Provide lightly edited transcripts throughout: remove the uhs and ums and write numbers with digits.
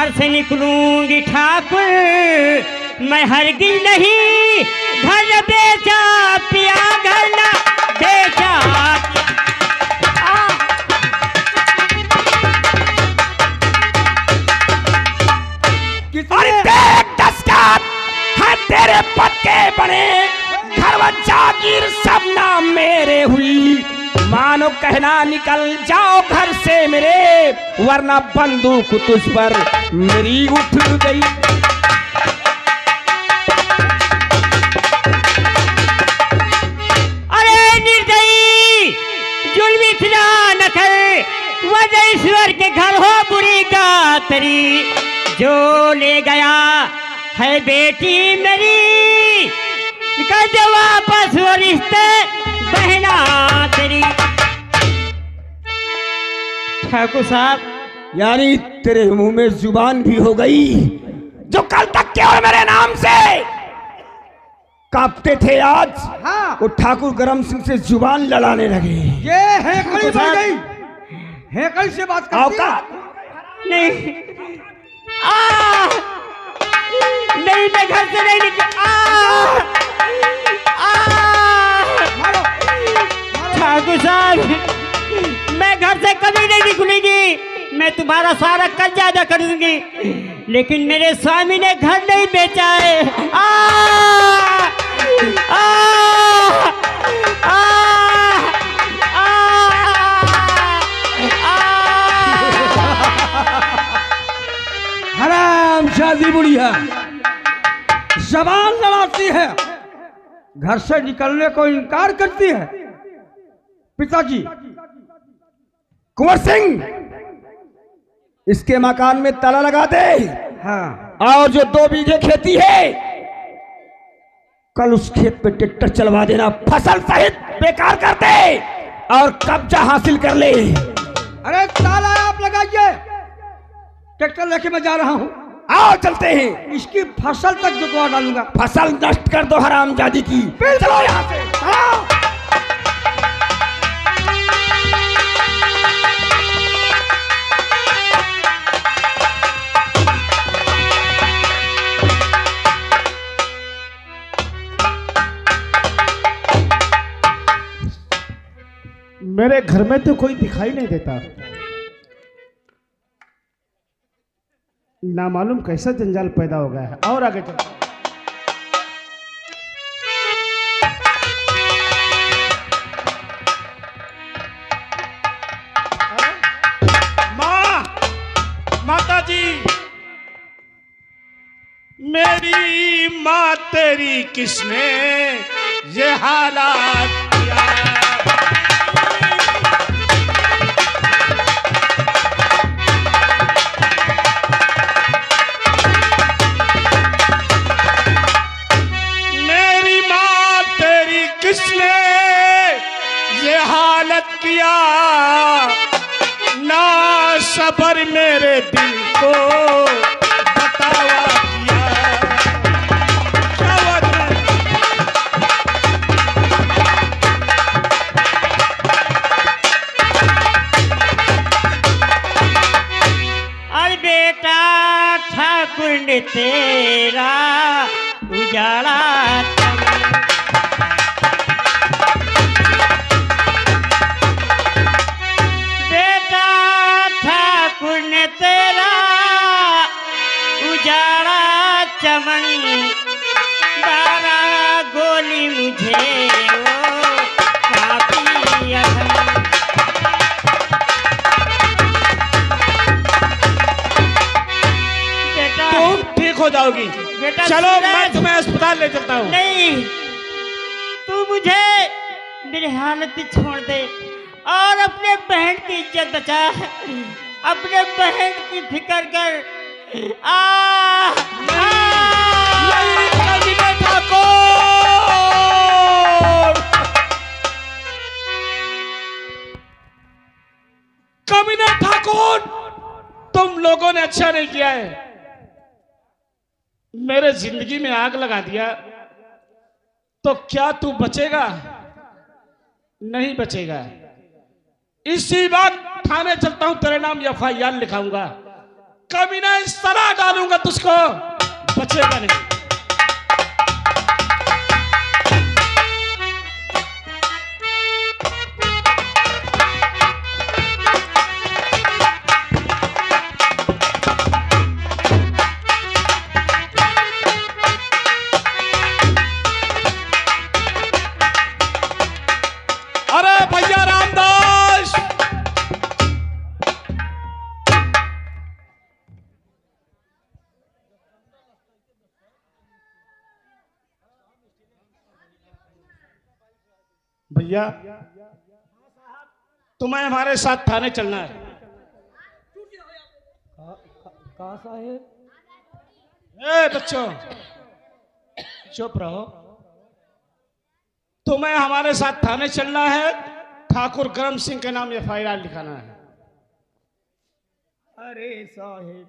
घर से निकलूंगी ठाकुर मैं हरगिज नहीं घर बेचा पिया घर ना बेचा। अरे देख दस्तखत है तेरे पक्के बने घर जागीर सब नाम मेरे हुई मानो कहना निकल जाओ घर से मेरे वरना बंदूक तुझ पर मेरी उठ गई। अरे निर्दयी जुल्मी फिजा न कर वजह ईश्वर के घर हो बुरी गातरी जो ले गया है बेटी मेरी कर दे वापस वो रिश्ते बहना तेरी। ठाकुर साहब यानी तेरे मुंह में जुबान भी हो गई जो कल तक केवल मेरे नाम से कांपते थे आज हाँ। वो ठाकुर गरम सिंह से जुबान लड़ाने लगे। ये हेकड़ी बन गई, हेकड़ी से बात करती है। नहीं नहीं मैं घर से नहीं निकल ठाकुर साहब मैं घर से कभी नहीं निकलूंगी मैं तुम्हारा सारा कर्जा अदा कर दूंगी लेकिन मेरे स्वामी ने घर नहीं बेचा है। हराम शादी बुढ़िया जबान लड़ाती है घर से निकलने को इनकार करती है। पिताजी कुंवर सिंह इसके मकान में ताला लगा दे। हाँ। और जो 2 बीघे खेती है कल उस खेत पे ट्रैक्टर चलवा देना फसल सहित बेकार कर दे और कब्जा हासिल कर ले। अरे ताला आप लगाइए ट्रैक्टर लेके मैं जा रहा हूँ। आओ चलते हैं इसकी फसल तक जुतवा डालूंगा। फसल नष्ट कर दो हरामजादी की। चलो यहाँ से चलो। मेरे घर में तो कोई दिखाई नहीं देता ना मालूम कैसा जंजाल पैदा हो गया है। और आगे चलो। माता जी मेरी माँ तेरी किसने ये हालात किया। किसने ये हालत किया ना सबर मेरे दिल को बतावा किया। क्या वजह अरे बेटा ठाकुर ने तेरा उजाला तेरा उजाड़ा चमन 12 गोली मुझे वो काफी बेटा तुम ठीक हो जाओगी। बेटा चलो मैं तुम्हें अस्पताल ले चलता हूँ। नहीं तू मुझे मेरी हालत भी छोड़ दे और अपने बहन की इज्जत बचा अपने बहन की फिक्र कर। कमीने ठाकुर तुम लोगों ने अच्छा नहीं किया है मेरे जिंदगी में आग लगा दिया तो क्या तू बचेगा नहीं बचेगा। इसी बात थाने चलता हूं तेरे नाम FIR लिखाऊंगा कमीना इस तरह डालूंगा तुझको, बचेगा नहीं। अरे भैया रामदास, भैया तुम्हें हमारे साथ थाने चलना है। कहा साहेब? ए बच्चों चुप रहो। तुम्हें हमारे साथ थाने चलना है, ठाकुर करम सिंह के नाम एफआईआर लिखाना है। अरे साहेब,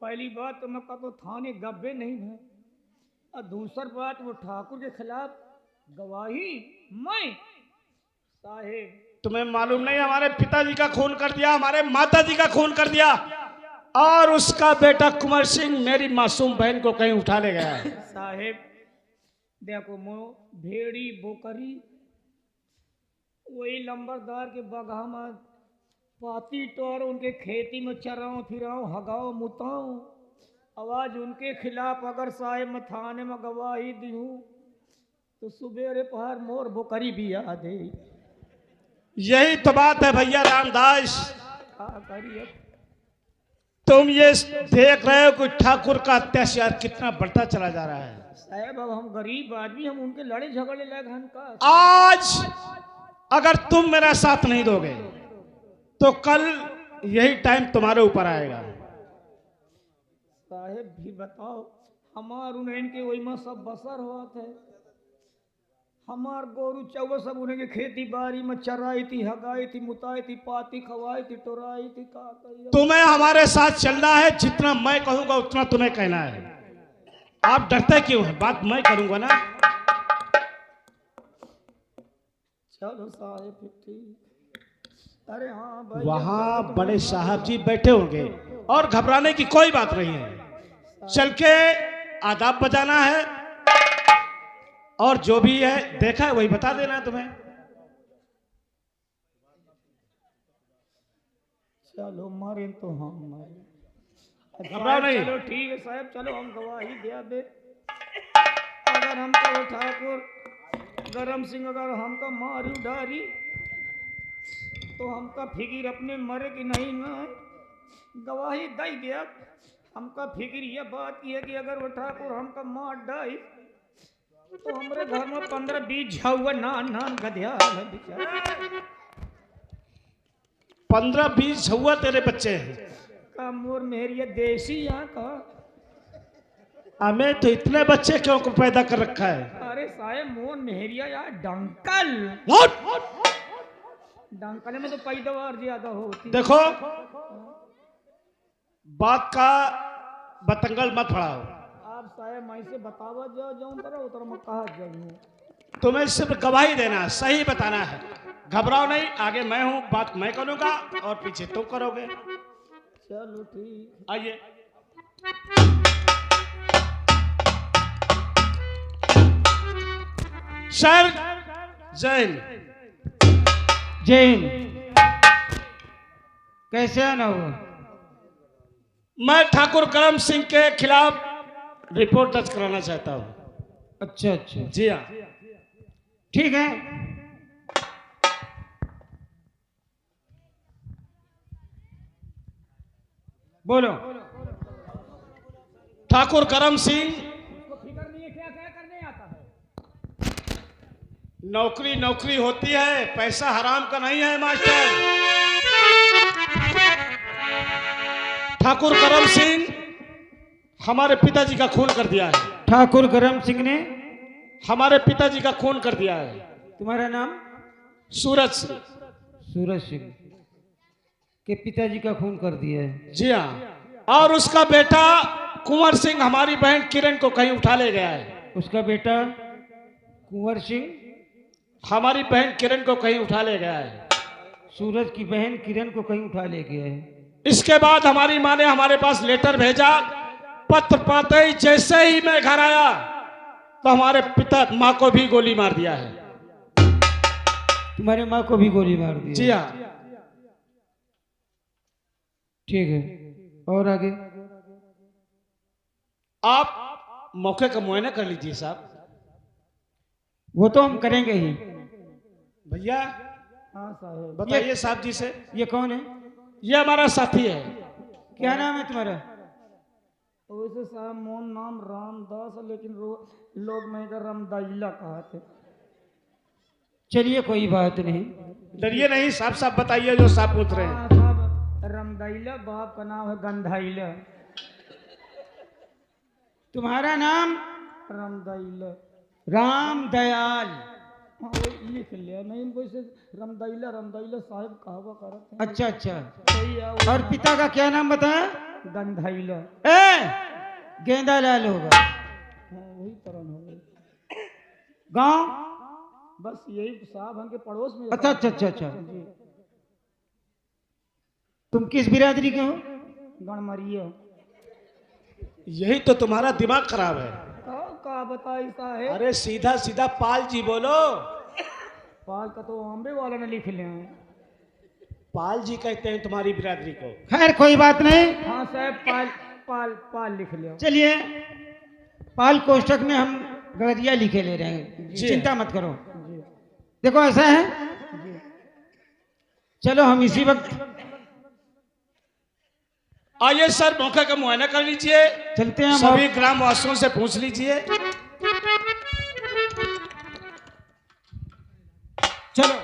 पहली बात तो मैं कहता थाने गब्बे नहीं है, और दूसरी बात वो ठाकुर के खिलाफ गवाही मैं। साहेब तुम्हें मालूम नहीं, हमारे पिताजी का खून कर दिया, हमारे माताजी का खून कर दिया, और उसका बेटा कुंवर सिंह मेरी मासूम बहन को कहीं उठा ले गया है। साहेब देखो, मो भेड़ी बोकरी वही लंबरदार के बगहा में पाती टोर उनके खेती में चराऊं फिराऊं हगाऊं मुताऊं, आवाज उनके खिलाफ अगर साहेब मैं थाने में गवाही दूं तो सुबेरे पहर मोर बोकरी भी याद है। यही तो बात है भैया रामदास। क्या करिए? तुम ये देख रहे हो कि ठाकुर का अत्याचार कितना बढ़ता चला जा रहा है। साहब अब हम गरीब आदमी, हम उनके लड़े झगड़े लगे हन का। आज अगर तुम मेरा साथ नहीं दोगे तो कल यही टाइम तुम्हारे ऊपर आएगा। साहेब भी बताओ, हमार उन्हें के वही में सब बसर हुआ थे, हमार गोरू चौवा सब उन्हें के खेती बाड़ी में चराई थी, हगाई थी, मुताई थी, पाती खवाई थी, टोराई थी। का करिए? तुम्हें हमारे साथ चलना है, जितना मैं कहूंगा उतना तुम्हें कहना है। आप डरते क्यों हैं? बात मैं करूंगा ना। चलो साहेब फिर ठीक। अरे हाँ भाई, वहां बड़े साहब जी बैठे होंगे और घबराने की कोई बात नहीं है। चल के आदाब बजाना है और जो भी है देखा है वही बता देना है तुम्हें। चलो मारे तो हम मारे। घबराओ नहीं। चलो ठीक है साहब, चलो हम गवाही दिया दे। अगर हमको वो ठाकुर करम सिंह अगर हमका मारी डारी तो हमका फिकिर अपने मरे कि नहीं ना, गवाही दई दिया। हमका फिकिर ये बात की है कि अगर वो ठाकुर हमका मार डाई तो हमारे घर में 15-20 झौवा नान गधिया है बेचारा। 15-20 झुआ तेरे बच्चे हैं। का मोर मेरी देसी यहाँ का। हमें तो इतने बच्चे क्यों को पैदा कर रखा है? अरे साहेब मोर मेहरिया यार डंकल। What? डंकल में तो पैदावार ज्यादा होती। देखो बात का बतंगल मत पड़ाओ। आप साहेब मैं से बतावा जाऊं तरह उतर मैं कहा जाऊं। तुम्हें सिर्फ गवाही देना है, सही बताना है। घबराओ नहीं, आगे मैं हूं, बात मैं करूंगा और पीछे तुम करोगे। चलो ठीक। आइए। सर जैन। जैन कैसे आना हुआ? मैं ठाकुर करम सिंह के खिलाफ रिपोर्ट दर्ज कराना चाहता हूं। अच्छा अच्छा जी हाँ। ठीक है। बोलो। ठाकुर करम सिंह फिक्र नहीं है, क्या क्या करने आता है? नौकरी नौकरी होती है, पैसा हराम का नहीं है मास्टर। ठाकुर करम सिंह हमारे पिताजी का खून कर दिया है। ठाकुर करम सिंह ने हमारे पिताजी का खून कर दिया है। तुम्हारा नाम? सूरज सिंह। सूरज सिंह के पिताजी का खून कर दिया है। जी हाँ, और उसका बेटा कुंवर सिंह हमारी बहन किरण को कहीं उठा ले गया है। उसका बेटा कुंवर सिंह हमारी बहन किरण को कहीं उठा ले गया है। सूरज की बहन किरण को कहीं उठा ले गया है। इसके बाद हमारी माँ ने हमारे पास लेटर भेजा। पत्र पाते ही जैसे ही मैं घर आया तो हमारे पिता माँ को भी गोली मार दिया है। तुम्हारे माँ को भी गोली मार दी? जी हाँ। ठीक है, और आगे? आप मौके का मुआयना कर लीजिए साहब। वो तो हम करेंगे ही। भैया हाँ साहब। बताइए साहब जी से। ये कौन है? ये हमारा साथी है। क्या नाम है तुम्हारा? वैसे साहब मोहन नाम रामदास है, लेकिन लोग मैं का रामदाइला कहा थे। चलिए कोई बात नहीं, डरिए नहीं, साफ साफ बताइए जो साहब पूछ रहे हैं। साहब रामदाइला, बाप का नाम है गंधाइला। तुम्हारा नाम? रामदाइला। राम दयाल। हाँ वो लिख लिया, नहीं वैसे रामदाइला रामदाइला साहब कहावा करते हैं। अच्छा अच्छा, सही है। और पिता का क्या नाम बताया? गंधाइला। गेंदा लाल होगा। हाँ वही तरह होगा। गांव? बस यही साहब हमके पड़ोस में। अच्छा अच्छा अच्छा अच्छा। तुम किस बिरादरी के हो? गणमरिया। यही तो तुम्हारा दिमाग खराब है। का बताई साहब? अरे सीधा सीधा पाल जी बोलो। पाल का तो अम्बे वाला ने लिख लिया है। पाल जी कहते हैं तुम्हारी बिरादरी को। खैर कोई बात नहीं। हाँ साहब पाल पाल पाल लिख लिया। चलिए पाल कोष्टक में हम गड़रिया लिखे ले रहे हैं, चिंता मत करो। देखो ऐसा है, चलो हम इसी वक्त आइए सर, मौके का मुआयना कर लीजिए। चलते हैं। सभी ग्रामवासियों से पूछ लीजिए। चलो।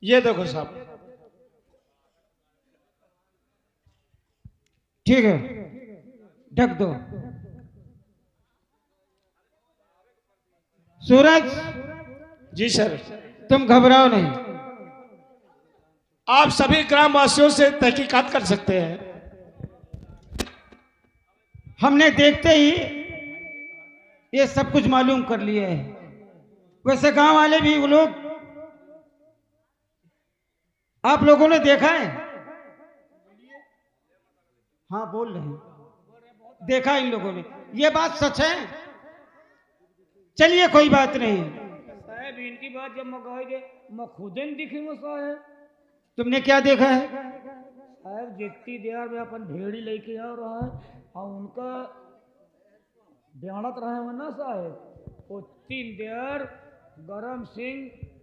ये देखो साहब। ठीक है, ढक दो। सूरज। जी सर। तुम घबराओ नहीं, आप सभी ग्रामवासियों से तहकीकात कर सकते हैं। हमने देखते ही ये सब कुछ मालूम कर लिया है। वैसे गांव वाले भी वो लोग, आप लोगों ने देखा है? हाँ बोल रहे हैं, देखा इन लोगों ने। ये बात सच है? चलिए कोई बात नहीं साहब, इनकी बात जब मैं कहोगे मैं खुद ही दिखी में साहब। तुमने क्या देखा है? साहब जितनी देर में अपन भेड़ी लेके आ रहा है और उनका बयानत रहे हो ना साहब, उतनी देर गरम सिंह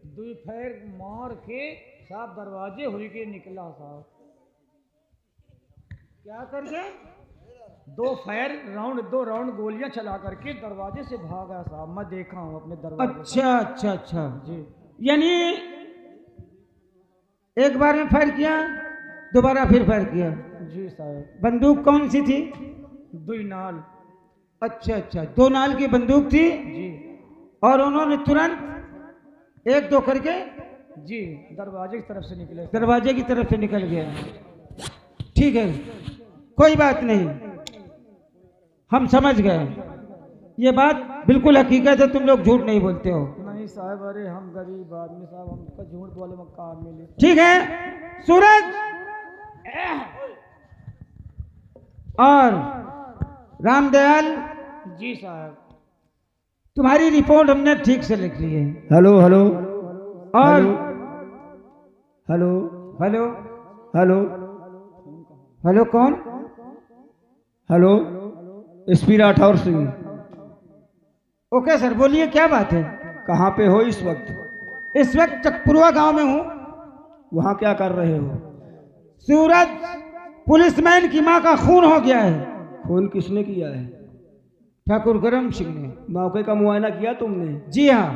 दो फैर मार के साहब दरवाजे हुई के निकला साहब। क्या करके? दो राउंड गोलियां चला करके दरवाजे से भागा साहब। मैं देखा हूं अपने दरवाजे। अच्छा अच्छा अच्छा जी। यानी एक बार में फायर किया, दोबारा फिर फायर किया? जी साहब। बंदूक कौन सी थी? दो नाल। अच्छा अच्छा, 2 नाल की बंदूक थी जी। और उन्होंने तुरंत 1-2 करके जी दरवाजे की तरफ से निकले। दरवाजे की तरफ से निकल गया। ठीक है कोई बात नहीं, हम समझ गए। ये बात बिल्कुल हकीकत है, तुम लोग झूठ नहीं बोलते हो। नहीं साहब, अरे हम गरीब आदमी साहब, हमका झूठ बोले में काम मिले। ठीक है सूरज और रामदयाल जी साहब, तुम्हारी रिपोर्ट हमने ठीक से लिख ली है। हेलो हेलो और हेलो हेलो हेलो हेलो कौन? Hello SP Rathore Singh. Okay sir, बोलिए क्या बात है? कहाँ पे हो इस वक्त? इस वक्त चकपुरवा गांव में हूँ। वहाँ क्या कर रहे हो? सूरज, पुलिसमैन की माँ का खून हो गया है। खून किसने किया है? ठाकुर गरम सिंह ने। मौके का मुआयना किया तुमने? जी हाँ।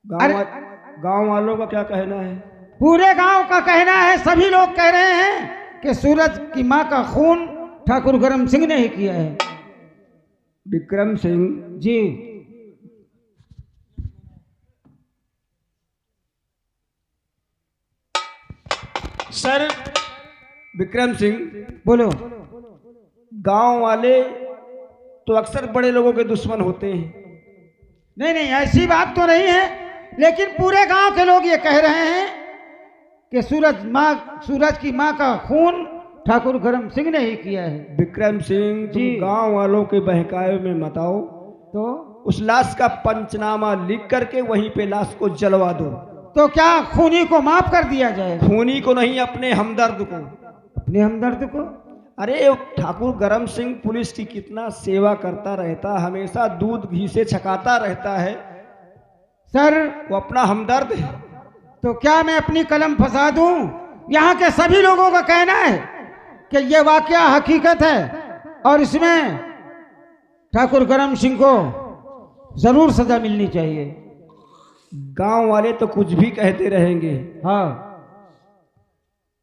गांव वालों का क्या कहना है? पूरे गांव का कहना है, सभी लोग कह रहे हैं कि सूरज की माँ का खून ठाकुर गरम सिंह ने ही किया है। विक्रम सिंह जी। सर विक्रम सिंह, बोलो। गांव वाले तो अक्सर बड़े लोगों के दुश्मन होते हैं। नहीं नहीं, ऐसी बात तो नहीं है, लेकिन पूरे गांव के लोग ये कह रहे हैं कि सूरज की माँ का खून ठाकुर करम सिंह ने ही किया है। विक्रम सिंह, तुम जी। गांव वालों के बहकावे में मत आओ। तो उस लाश का पंचनामा लिख करके वहीं पे लाश को जलवा दो। तो क्या खूनी को माफ कर दिया जाए? खूनी को नहीं, अपने हमदर्द को। अपने हमदर्द को? अरे ठाकुर करम सिंह पुलिस की कितना सेवा करता रहता, हमेशा दूध घी से छकाता रहता है। सर, वो अपना हमदर्द है। तो क्या मैं अपनी कलम फंसा दूं? यहाँ के सभी लोगों का कहना है कि ये वाकया हकीकत है और इसमें ठाकुर करम सिंह को जरूर सजा मिलनी चाहिए। गांव वाले तो कुछ भी कहते रहेंगे। हाँ,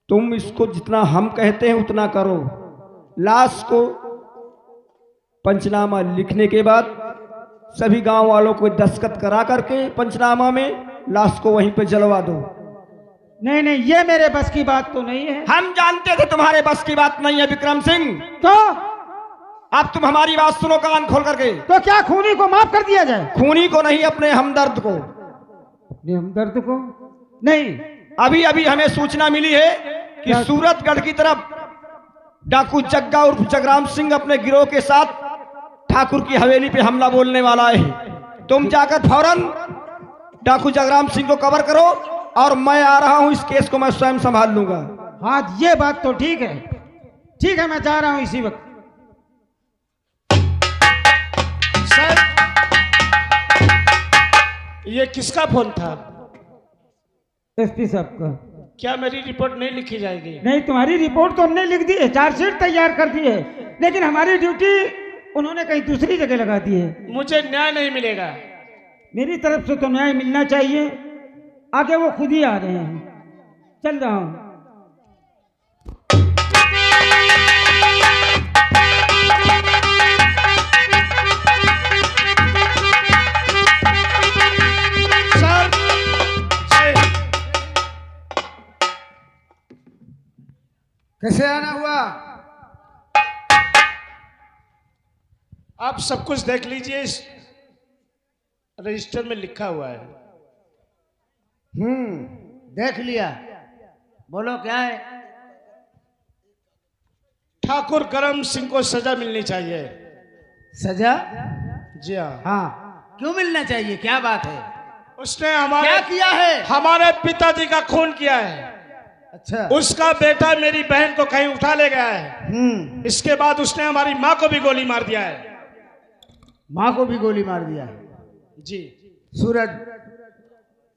तुम इसको जितना हम कहते हैं उतना करो। लाश को पंचनामा लिखने के बाद सभी गांव वालों को दस्तखत करा करके पंचनामा में लाश को वहीं पे जलवा दो। नहीं नहीं, ये मेरे बस की बात तो नहीं है। हम जानते थे तुम्हारे बस की बात नहीं है विक्रम सिंह। तो अब तुम हमारी बात सुनो कान खोल करके। तो क्या खूनी को माफ कर दिया जाए? खूनी को नहीं, अपने हमदर्द को। अपने हमदर्द को नहीं। अभी अभी हमें सूचना मिली है कि क्या? सूरतगढ़ की तरफ डाकू जग्गा उर्फ जगराम सिंह अपने गिरोह के साथ ठाकुर की हवेली पे हमला बोलने वाला है। तुम जाकर फौरन डाकू जगराम सिंह को कवर करो और मैं आ रहा हूं, इस केस को मैं स्वयं संभाल लूंगा। हाँ, ये बात तो ठीक है। ठीक है, मैं जा रहा हूं इसी वक्त। सर, ये किसका फोन था? एसपी साहब का। क्या मेरी रिपोर्ट नहीं लिखी जाएगी? नहीं, तुम्हारी रिपोर्ट तो हमने लिख दी है, चार्जशीट तैयार कर दी है, लेकिन हमारी ड्यूटी उन्होंने कहीं दूसरी जगह लगा दी है। मुझे न्याय नहीं मिलेगा। मेरी तरफ से तो न्याय मिलना चाहिए। आगे वो खुद ही आ रहे हैं। चल रहा हूं। सर, कैसे आना हुआ? आप सब कुछ देख लीजिए, इस रजिस्टर में लिखा हुआ है। देख लिया। बोलो क्या है? ठाकुर करम सिंह को सजा मिलनी चाहिए। सजा? जी हाँ। हाँ, क्यों मिलना चाहिए? क्या बात है? उसने हमारे क्या किया है? हमारे पिताजी का खून किया है। अच्छा। उसका बेटा मेरी बहन को कहीं उठा ले गया है। इसके बाद उसने हमारी माँ को भी गोली मार दिया है। माँ को भी गोली मार दिया है? जी। सूरज,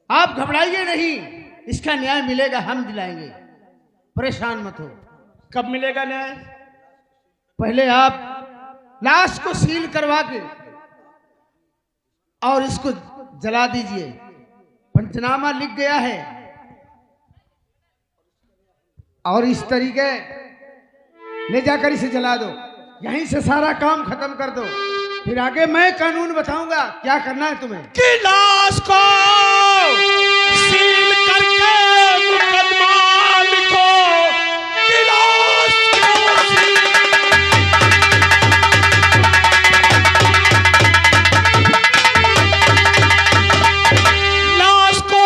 आप घबराइए नहीं, इसका न्याय मिलेगा, हम दिलाएंगे, परेशान मत हो। कब मिलेगा न्याय? पहले आप लाश को सील करवा के और इसको जला दीजिए। पंचनामा लिख गया है और इस तरीके ले जाकर इसे जला दो। यहीं से सारा काम खत्म कर दो, फिर आगे मैं कानून बताऊंगा क्या करना है तुम्हें। कि लाश को सील करके मुकदमा लिखो। कि लाश को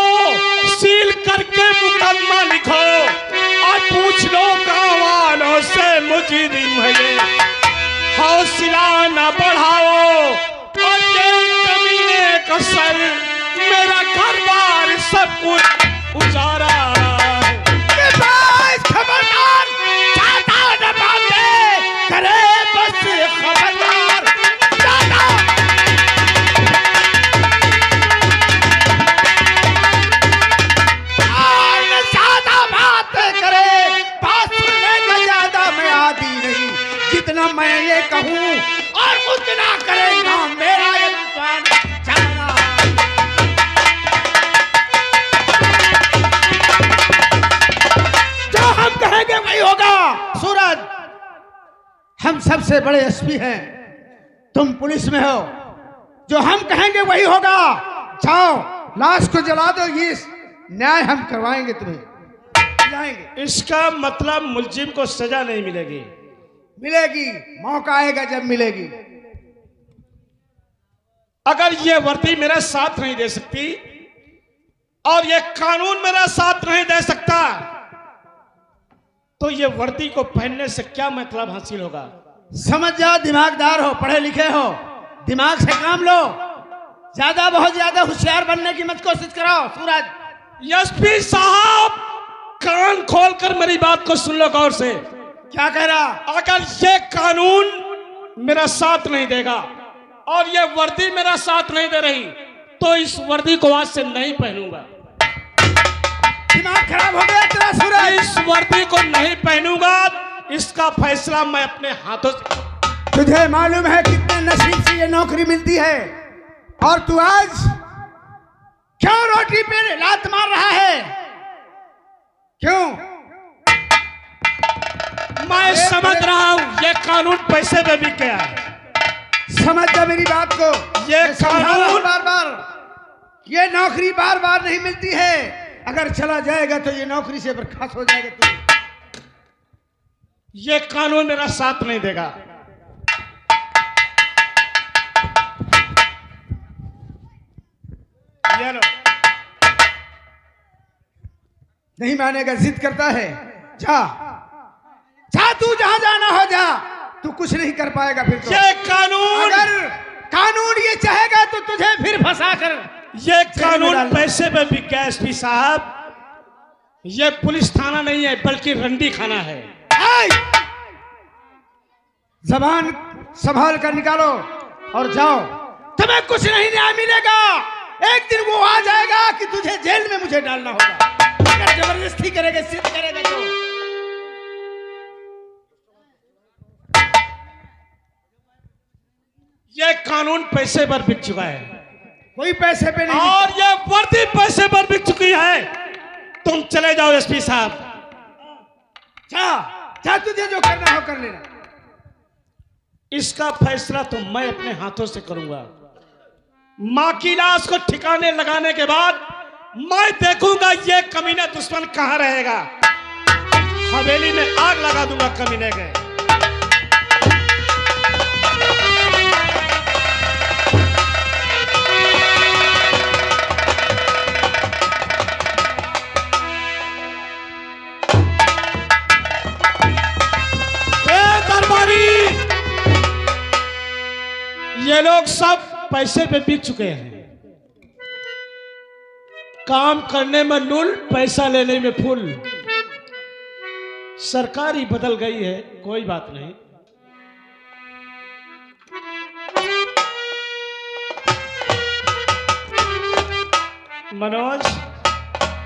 सील करके मुकदमा लिखो और पूछ लो गाँव वालों से मुजरिम है ये। हौसला न बढ़ाओ और कमीने का सर, मेरा घर बार सब कुछ उजारा है। खबरदार, ज्यादा न बातें करे, बस खबरदार, ज्यादा बातें करे, बात सुनने का ज्यादा मैं आदी नहीं। जितना मैं ये कहूँ और उतना करेगा मेरा ये जाना। जो हम कहेंगे वही होगा। सूरज, हम सबसे बड़े एसपी हैं, तुम पुलिस में हो, जो हम कहेंगे वही होगा। जाओ लाश को जला दो, ये न्याय हम करवाएंगे तुम्हें। जाएंगे। इसका मतलब मुलजिम को सजा नहीं मिलेगी। मिलेगी, मौका आएगा जब मिलेगी। अगर ये वर्दी मेरा साथ नहीं दे सकती और ये कानून मेरा साथ नहीं दे सकता तो ये वर्दी को पहनने से क्या मतलब हासिल होगा? समझ जाओ, दिमागदार हो, पढ़े लिखे हो, दिमाग से काम लो। ज्यादा बहुत ज्यादा होशियार बनने की मत कोशिश कराओ। सूरज एसपी साहब, कान खोलकर मेरी बात को सुन लो गौर से। क्या कह रहा? अगर ये कानून मेरा साथ नहीं देगा और ये वर्दी मेरा साथ नहीं दे रही तो इस वर्दी को आज से नहीं पहनूंगा। दिमाग खराब हो गया तेरा सूरज। इस वर्दी को नहीं पहनूंगा, इसका फैसला मैं अपने हाथों से। तुझे मालूम है कितने नसीब से ये नौकरी मिलती है और तू आज क्यों रोटी पे लात मार रहा है? क्यों? मैं समझ रहा हूं ये कानून पैसे में बिक गया है। समझ जा मेरी बात को। ये कानून बार बार, ये नौकरी बार बार नहीं मिलती है। अगर चला जाएगा तो ये नौकरी से बर्खास्त हो जाएगा तू। ये कानून मेरा साथ नहीं देगा। ये लो। नहीं मानेगा, जिद करता है। जा जा, तू जहां जाना हो जा, तू कुछ नहीं कर पाएगा फिर तो। ये कानून, अगर कानून ये चाहेगा तो तुझे फिर फंसा कर। ये कानून पैसे में बिक गया एसपी साहब। ये पुलिस थाना नहीं है बल्कि रंडी खाना है। जबान संभाल कर निकालो और जाओ। तुम्हें कुछ नहीं न्याय मिलेगा। एक दिन वो आ जाएगा कि तुझे जेल में मुझे डालना होगा। अगर जबरदस्ती करेगा, सिद्ध करेगा तो। ये कानून पैसे पर बिक चुका है। कोई पैसे पे नहीं। और ये वर्दी पैसे पर बिक चुकी है। तुम चले जाओ एसपी साहब। जा जा, तुझे जो करना हो कर लेना। इसका फैसला तो मैं अपने हाथों से करूंगा। मां की लाश को ठिकाने लगाने के बाद मैं देखूंगा ये कमीना दुश्मन कहां रहेगा। हवेली में आग लगा दूंगा कमीने के। ये लोग सब पैसे पे बिक चुके हैं। काम करने में लुल, पैसा लेने में फुल। सरकार ही बदल गई है, कोई बात नहीं। मनोज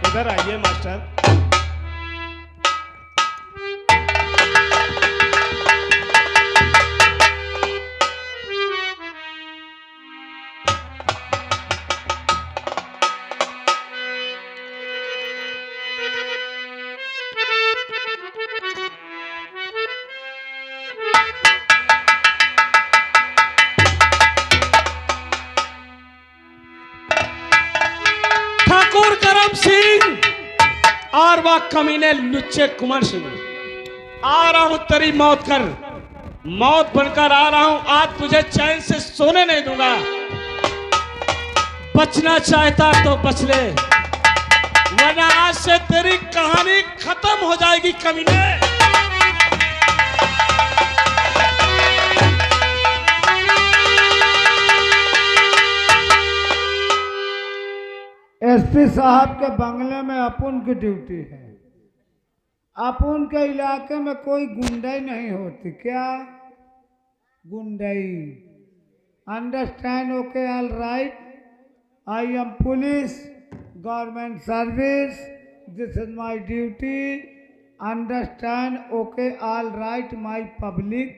इधर आइए मास्टर। ठाकुर करम सिंह और वह कमीने लुच्चे कुमार सिंह, आ रहा हूं तेरी मौत कर, मौत बनकर आ रहा हूं। आज तुझे चैन से सोने नहीं दूंगा। बचना चाहता तो बच ले, वरना आज से तेरी कहानी खत्म हो जाएगी कमीने। एसपी साहब के बंगले में अपुन की ड्यूटी है। अपुन के इलाके में कोई गुंडाई नहीं होती। क्या गुंडाई? Understand? Okay, all right. I am police, government service, this is my duty. Understand? Okay, all right my public.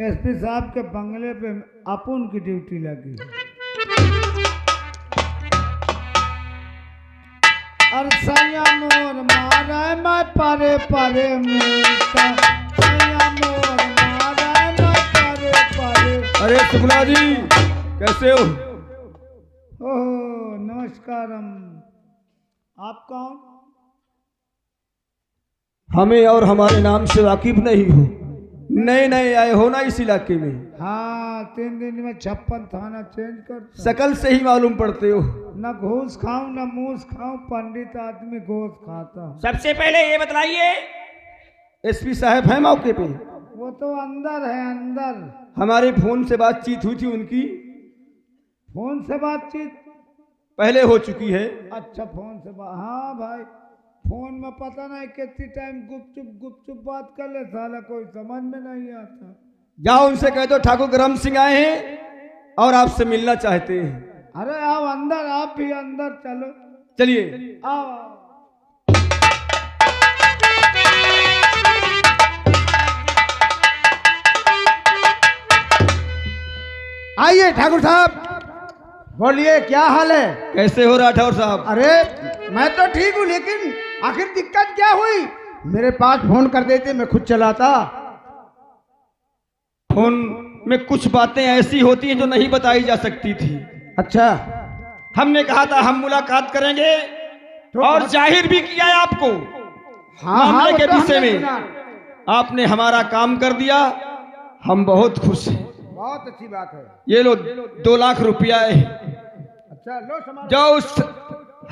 SP साहब के बंगले पे अपुन की ड्यूटी लगी है। और सैया मोर मारे मैं परे परे मुझता, सैया मोर मारे मैं परे परे। अरे शुक्ला जी, कैसे हो? ओह नमस्कारम। आप कौन? हमें और हमारे नाम से वाकिफ नहीं हो, नए नए आए हो ना इस इलाके में। हाँ 3 दिन में 56 थाना चेंज कर। शकल से ही मालूम पड़ते हो। न घूस खाऊं न मूस खाऊं, पंडित आदमी घूस खाता हूँ। सबसे पहले ये बतलाइए, एसपी साहब हैं मौके पे? वो तो अंदर है, अंदर। हमारे फोन से बातचीत हुई थी उनकी? फोन से बातचीत पहले हो चुकी है। अच्छा फोन से हाँ भाई, फोन में पता नहीं कितनी टाइम गुपचुप बात कर ले, साला कोई समझ में नहीं आता। जाओ उनसे कह दो ठाकुर गरम सिंह आए हैं और आपसे मिलना चाहते हैं। अरे आओ अंदर, आप भी अंदर चलो। चलिए आओ। आइए ठाकुर साहब, बोलिए क्या हाल है? कैसे हो राठौर साहब? अरे मैं तो ठीक हूँ, लेकिन आखिर दिक्कत क्या हुई? मेरे पास फोन कर देते, मैं खुद चलाता। फोन में कुछ बातें ऐसी होती हैं जो नहीं बताई जा सकती थी। अच्छा, हमने कहा था हम मुलाकात करेंगे और जाहिर भी किया है आपको मामले के विषय में। आपने हमारा काम कर दिया, हम बहुत खुश हैं। बहुत अच्छी बात है। ये लो 2 लाख रुपया है। अच्छा लो संभालो। जो उस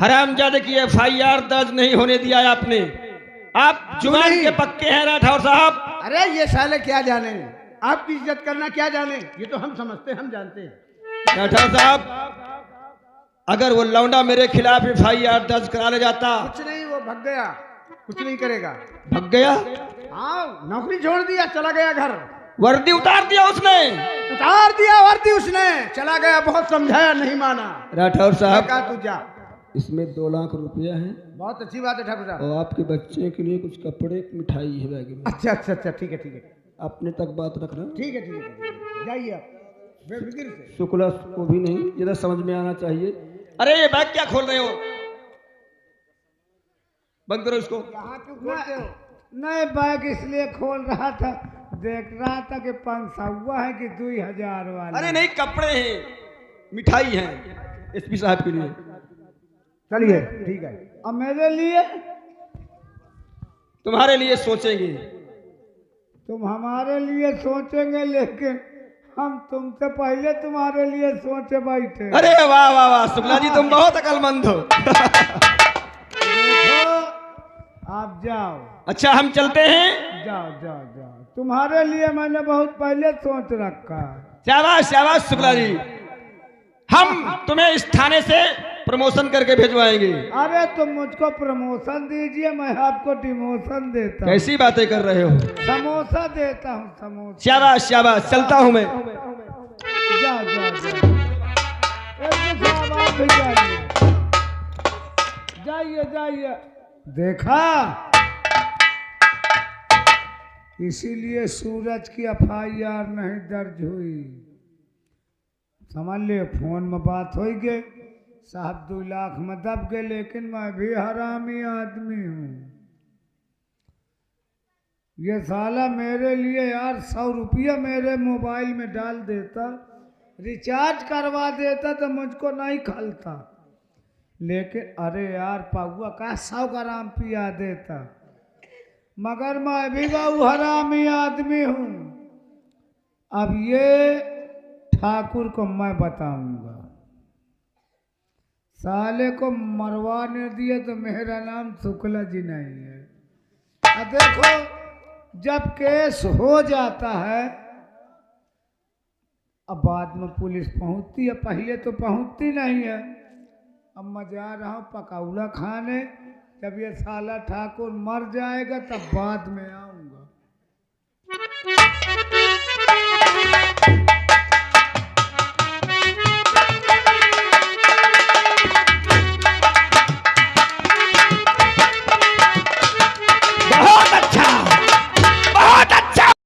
हरामजादे की FIR दर्ज नहीं होने दिया है आपने। आप जुबान के पक्के हैं राठौर साहब। अरे ये साले क्या जाने, आपकी इज्जत करना क्या जाने, ये तो हम समझते, हम जानते हैं। राठौर साहब, अगर वो लौंडा मेरे खिलाफ FIR दर्ज करा ले जाता। कुछ नहीं, वो भग गया, कुछ नहीं करेगा। भग गया? हाँ, नौकरी छोड़ दिया, चला गया घर। वर्दी उतार दिया उसने? उतार दिया वर्दी उसने, चला गया। बहुत समझाया, नहीं माना। राठौर साहब, कहा तू जा। इसमें 2 लाख रुपया है। बहुत अच्छी बात है ठाकुर साहब। और आपके बच्चे के लिए कुछ कपड़े मिठाई है बैग में। अच्छा अच्छा अच्छा, ठीक है ठीक है अपने तक बात रखना। ठीक है ठीक है, जाइए आप बेफिक्र से। शुक्ला को भी नहीं, जरा समझ में आना चाहिए। अरे ये बैग क्या खोल रहे हो? बंद करो इसको। यहाँ क्यों खोलते हो? नहीं बैग इसलिए खोल रहा था, देख रहा था कि 500 है कि 2000 वाला। अरे नहीं, कपड़े हैं, मिठाई है एसपी साहब के लिए। चलिए ठीक है। अब मेरे लिए? तुम्हारे लिए सोचेंगे। तुम हमारे लिए सोचेंगे, लेकिन हम तुमसे पहले तुम्हारे लिए सोचे बैठे। अरे वाह वाह वाह शुक्ला जी, तुम बहुत अक्लमंद हो। देखो आप जाओ। अच्छा हम चलते हैं। जाओ जाओ जाओ, तुम्हारे लिए मैंने बहुत पहले सोच रखा है। शाबाश शाबाश शुक्ला जी, हम तुम्हें इस थाने से प्रमोशन करके भिजवाएंगे। अरे तुम मुझको प्रमोशन दीजिए, मैं आपको डिमोशन देता हूँ। कैसी बातें कर रहे हो? समोसा देता हूँ, समोसा। शाबाश शाबाश, चलता हूँ मैं। जाओ जाओ जाओ, एक साहब आप भी जाइए, जाइए जाइए। देखा, इसीलिए सूरज की FIR नहीं दर्ज हुई। समझ ले, फोन में बात हो गई, साहब 2 लाख में दब गए, लेकिन मैं भी हरामी आदमी हूँ। ये साला मेरे लिए यार 100 रुपया मेरे मोबाइल में डाल देता, रिचार्ज करवा देता तो मुझको नहीं खलता। लेकिन अरे यार पौआ का 100 ग्राम पिया देता, मगर मैं भी बहु हरामी आदमी हूँ। अब ये ठाकुर को मैं बताऊंगा, साले को मरवाने दिए तो मेरा नाम शुक्ला जी नहीं है। अब देखो, जब केस हो जाता है, अब बाद में पुलिस पहुंचती है, पहले तो पहुंचती नहीं है। अब मैं जा रहा हूँ पकौड़ा खाने, जब ये साला ठाकुर मर जाएगा तब बाद में आऊँ।